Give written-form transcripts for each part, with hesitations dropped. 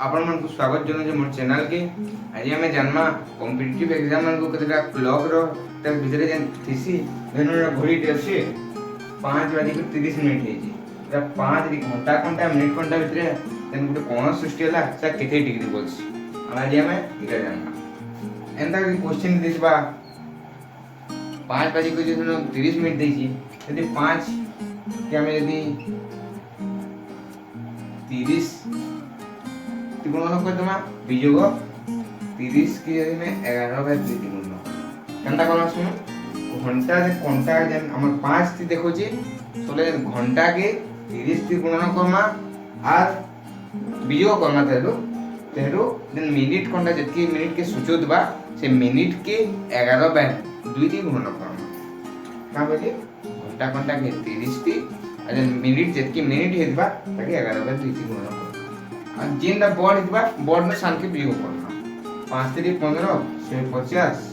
आपण मानकु स्वागत जनो जे मोर चैनल के आज हमें जानमा कॉम्पिटिटिव एग्जाम मानकु केतरा ब्लॉग रो त भितरे जेन थिसी देनो घोड़ी टेसी 5:30 हेजी त 5 घंटा मिनिट भितरे देन गुटे कोन सृष्टि होला से केते डिग्री बोलसी आज हमें इटा जानना एंता क्वेश्चन दिसबा 5:30 देजी यदि 5 के हमें यदि 30 गुणन कर दमा वियोग 30 की यदि में 11/2 गुणन केनता करना सुन घंटा जे कोंटा जे हमर 5 थी देखो जी सोले घंटा के 30 थी गुणन करमा आर वियोग करमा तेरो देन मिनिट कोंटा जतकी मिनिट के सूचोत बा से मिनिट के 11/2 थी गुणन करमा का बोली घंटा कोंटा के 30 थी आ मिनिट जतकी मिनिट हेतबा ताके 11/2 थी गुणन करमा जेनटा बोर्ड हितबा बोर्ड में सान के वियोग करना 5 3 15 से 50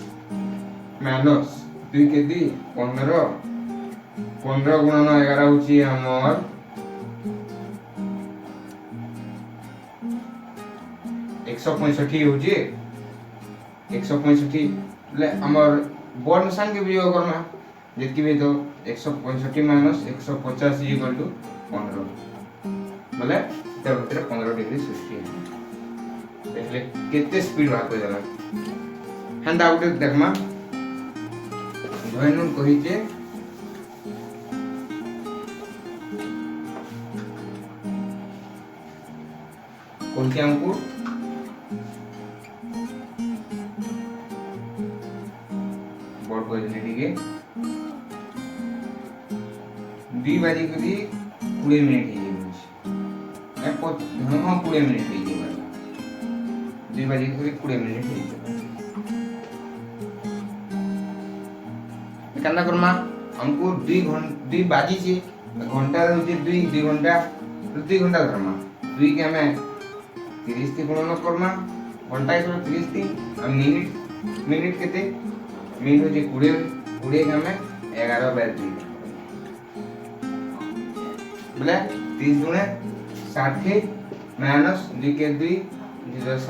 माइनस 2 के 2 15 15 गुणन 11 होची हमर 165 होची 165 ले हमर बोर्ड में सान के वियोग करना जतकी भी तो 165 माइनस 150 इक्वल टू 15 बोले तब तेरा 15 डिग्री सृष्टि है देखले कितने स्पीड बात हो जाला हंदा उठे देखमा धोइनुन कहि जे कोन के हमको बोर्ड पॉजिटिविटी के 2 बजे के 20 मिनट हाँ 20 मिनट लीजिए वाला 2 बजे के 20 मिनट लीजिए कंदा करमा हमको 2 बाजी से घंटा होती 2 घंटा 2 घंटा धरमा 2 के हमें 30 थी गुणन करमा घंटा इसमें 30 थी और मिनिट कितने मिनिट होती 20 के हमें 11/2 बोले 30 गुणे 60 माइनस 2 के 2 10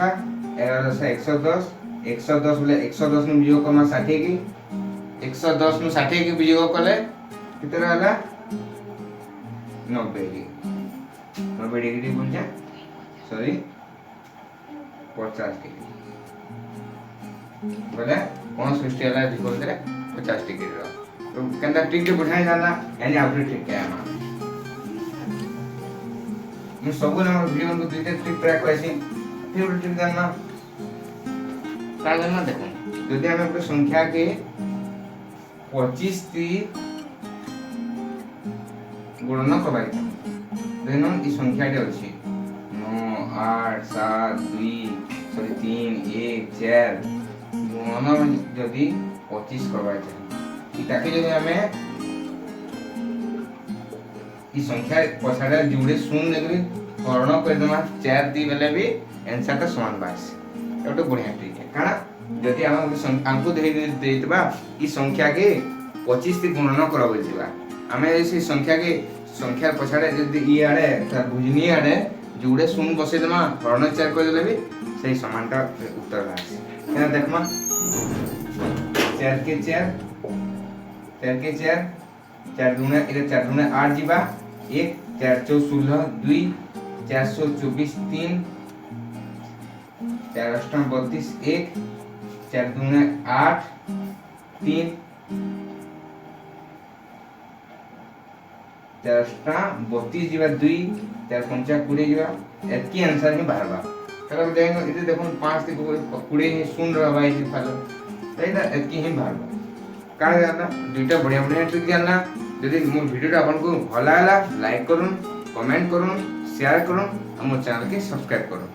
11 110 110 बोले 110 में वियोग कमा 60 की 110 में 60 की वियोग कले कितना होला 90 डिग्री बोल जा सॉरी 50 डिग्री बोले कौन सृष्टि होला वियोग करे 50 डिग्री रो तो कंदा ट्रिक के बुझाई जाला यानी आपने ट्रिक क्या है मैं सब नंबर वीडियो को दुईटा ट्रिक ट्रैक करছি फिर उल्टी करना का करना देखो यदि हम एक संख्या के 25 ती गुणन करबाई देन ई संख्या टे अछि 9 8 7 2 सॉरी 3 1 4 गुणन यदि 25 करबाई छै ताकि यदि हमें ई संख्या पछाडा जुड़े शून्य लेकरी हरण कर दमा 4 दी बेले भी आंसर त समान बास एटो बढ़िया ट्रिक है काना जदि हम हमको दे देतबा ई संख्या के 25 ती गुणन करब जेबा हमें ऐसी संख्या के संख्या पछाडा जदि ई आड़े त भुजनी आड़े जुड़े शून्य बसे दमा हरण 4 कर देले भी सही समानता उत्तर बास एना देखमा 4 के 4 गुणे 8 जीवा 1 4 4 16 2 424 3 4 8 32 1 4 2 8 3 4 8 32 जीवा 2 4 5 20 जीवा एतकी आंसर में बाहरबा तब देखो इते देखो 5 से 20 ही सुन रहा भाई जी फालो एटा एतकी ही बाहरबा काहे जाना दुईटा बढ़िया ट्रिक जानना यदि मोर वीडियो आपन को भला हला लाइक करूं कमेंट करूं शेयर करूं और मोर चैनल के सब्सक्राइब करूं।